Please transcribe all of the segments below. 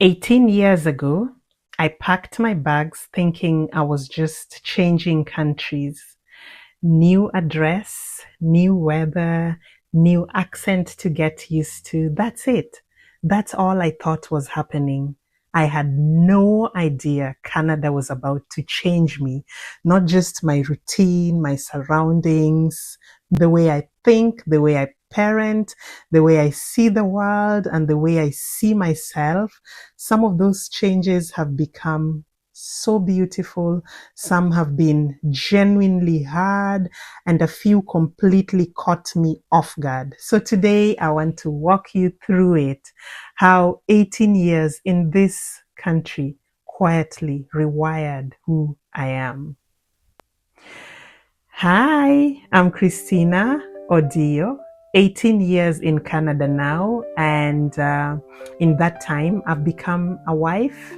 18 years ago, I packed my bags thinking I was just changing countries. New address, new weather, new accent to get used to. That's it. That's all I thought was happening. I had no idea Canada was about to change me, not just my routine, my surroundings, the way I think, the way I parent, the way I see the world, and the way I see myself. Some of those changes have become so beautiful. Some have been genuinely hard, and a few completely caught me off guard. So today I want to walk you through it, how 18 years in this country quietly rewired who I am. Hi, I'm Christina Odiyo, 18 years in Canada now, and in that time I've become a wife,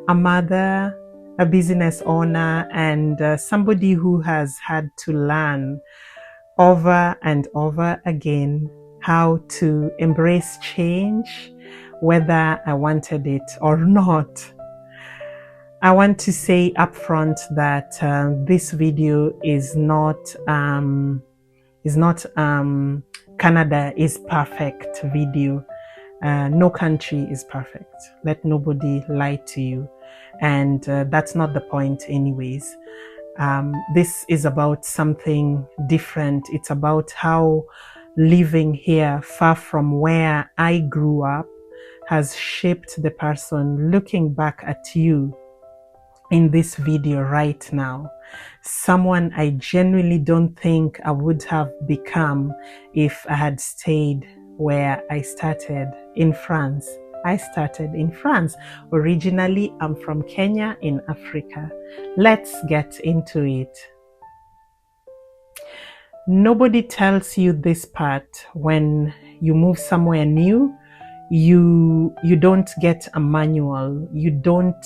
a mother, a business owner, and somebody who has had to learn over and over again how to embrace change, whether I wanted it or not. I want to say upfront that this video is not Canada is perfect video. No country is perfect. Let nobody lie to you. And that's not the point anyways. This is about something different. It's about how living here far from where I grew up has shaped the person looking back at you in this video right now. Someone I genuinely don't think I would have become if I had stayed where I started in France. I started in France. Originally, I'm from Kenya in Africa. Let's get into it. Nobody tells you this part. When you move somewhere new, you don't get a manual. You don't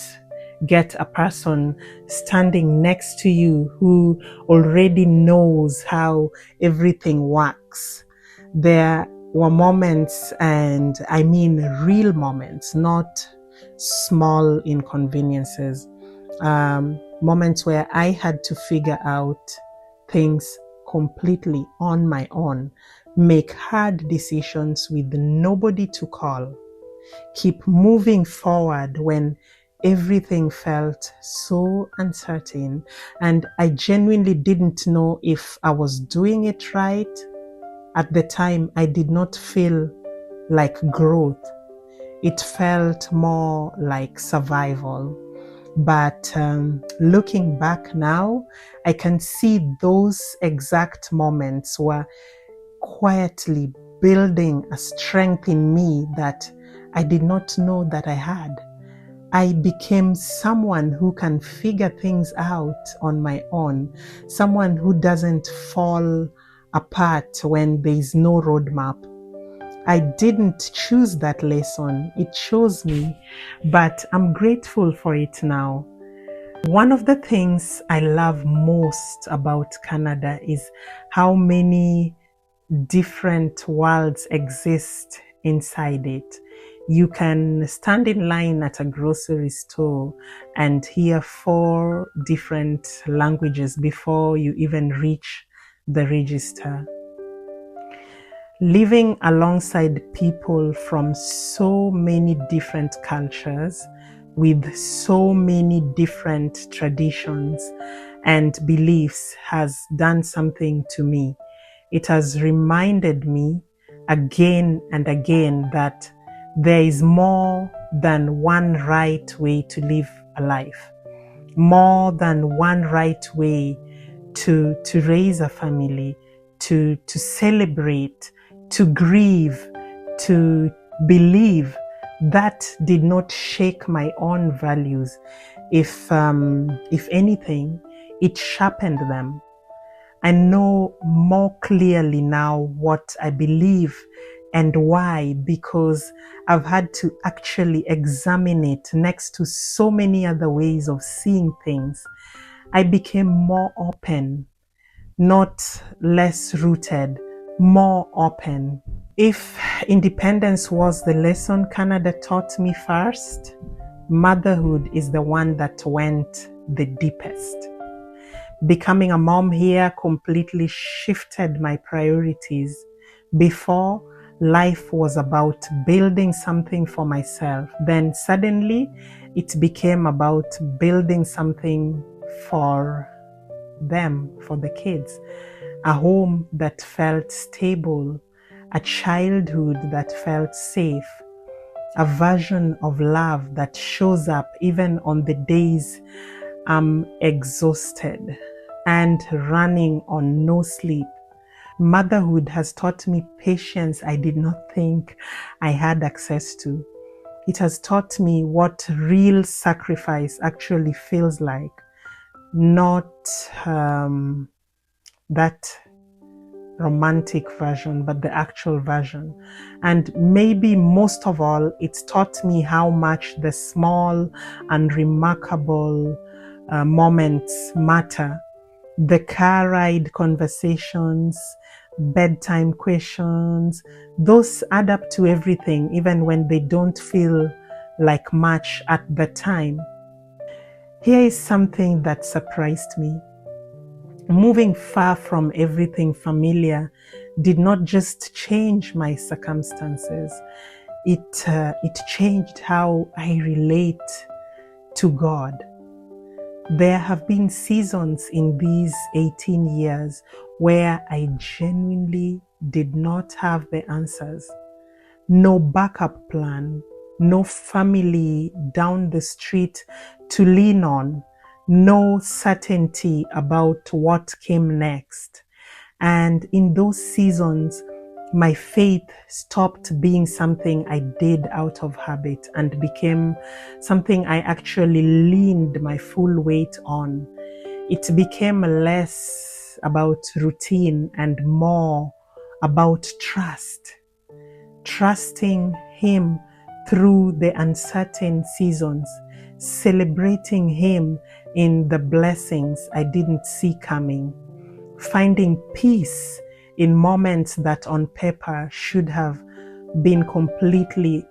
get a person standing next to you who already knows how everything works. There were moments, and I mean real moments, not small inconveniences, moments where I had to figure out things completely on my own, make hard decisions with nobody to call, keep moving forward when everything felt so uncertain, and I genuinely didn't know if I was doing it right. At the time, I did not feel like growth. It felt more like survival. But looking back now, I can see those exact moments were quietly building a strength in me that I did not know that I had. I became someone who can figure things out on my own, someone who doesn't fall apart when there is no roadmap. I didn't choose that lesson, it chose me, but I'm grateful for it now. One of the things I love most about Canada is how many different worlds exist inside it. You can stand in line at a grocery store and hear 4 different languages before you even reach the register. Living alongside people from so many different cultures with so many different traditions and beliefs has done something to me. It has reminded me again and again that there is more than one right way to live a life, more than one right way to raise a family, to celebrate, to grieve, to believe. That did not shake my own values. If anything, it sharpened them. I know more clearly now what I believe and why, because I've had to actually examine it next to so many other ways of seeing things. I became more open, not less rooted, more open. If independence was the lesson Canada taught me first, motherhood is the one that went the deepest. Becoming a mom here completely shifted my priorities. Before, life was about building something for myself. Then suddenly, it became about building something for them, for the kids. A home that felt stable, a childhood that felt safe, a version of love that shows up even on the days I'm exhausted and running on no sleep. Motherhood has taught me patience I did not think I had access to. It has taught me what real sacrifice actually feels like, not that romantic version, but the actual version. And maybe most of all, it's taught me how much the small and remarkable moments matter. The car ride conversations, bedtime questions, those add up to everything, even when they don't feel like much at the time. Here is something that surprised me. Moving far from everything familiar did not just change my circumstances, it changed how I relate to God. There have been seasons in these 18 years where I genuinely did not have the answers. No backup plan, no family down the street to lean on, no certainty about what came next. And in those seasons, my faith stopped being something I did out of habit and became something I actually leaned my full weight on. It became less about routine and more about trust. Trusting Him through the uncertain seasons, celebrating Him in the blessings I didn't see coming, finding peace in moments that on paper should have been completely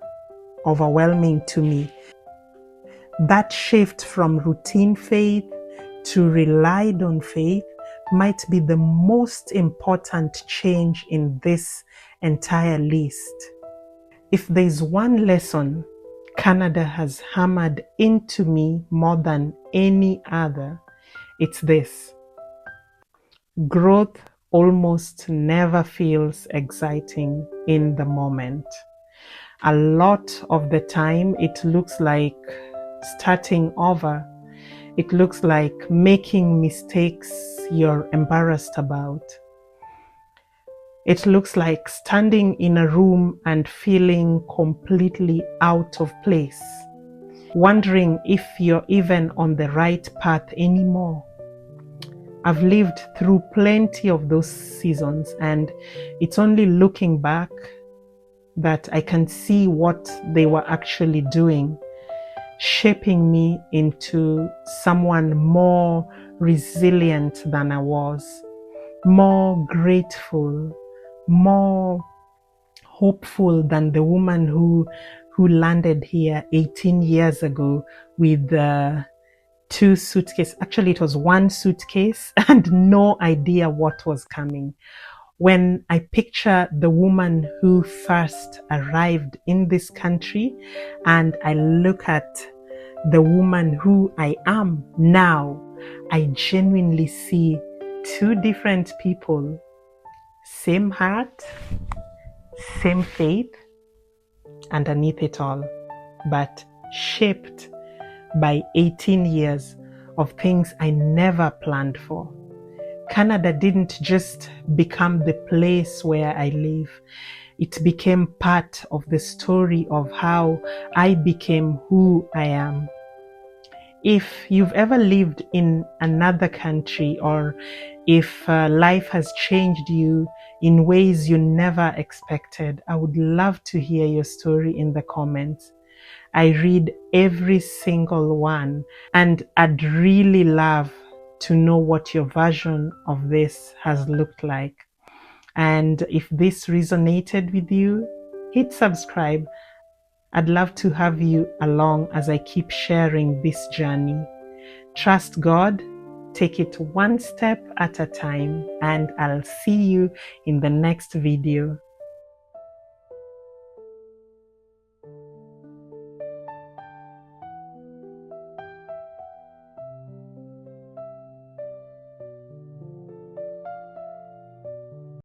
overwhelming to me. That shift from routine faith to relied on faith might be the most important change in this entire list. If there's one lesson Canada has hammered into me more than any other, it's this. Growth almost never feels exciting in the moment. A lot of the time, it looks like starting over. It looks like making mistakes you're embarrassed about. It looks like standing in a room and feeling completely out of place, wondering if you're even on the right path anymore. I've lived through plenty of those seasons, and it's only looking back that I can see what they were actually doing, shaping me into someone more resilient than I was, more grateful, more hopeful than the woman who landed here 18 years ago with 2 suitcases. Actually, it was 1 suitcase and no idea what was coming. When I picture the woman who first arrived in this country and I look at the woman who I am now, I genuinely see 2 different people, same heart, same faith underneath it all, but shaped by 18 years of things I never planned for. Canada didn't just become the place where I live. It became part of the story of how I became who I am. If you've ever lived in another country, or if life has changed you in ways you never expected, I would love to hear your story in the comments. I read every single one, and I'd really love to know what your version of this has looked like. And if this resonated with you, hit subscribe. I'd love to have you along as I keep sharing this journey. Trust God, take it one step at a time, and I'll see you in the next video.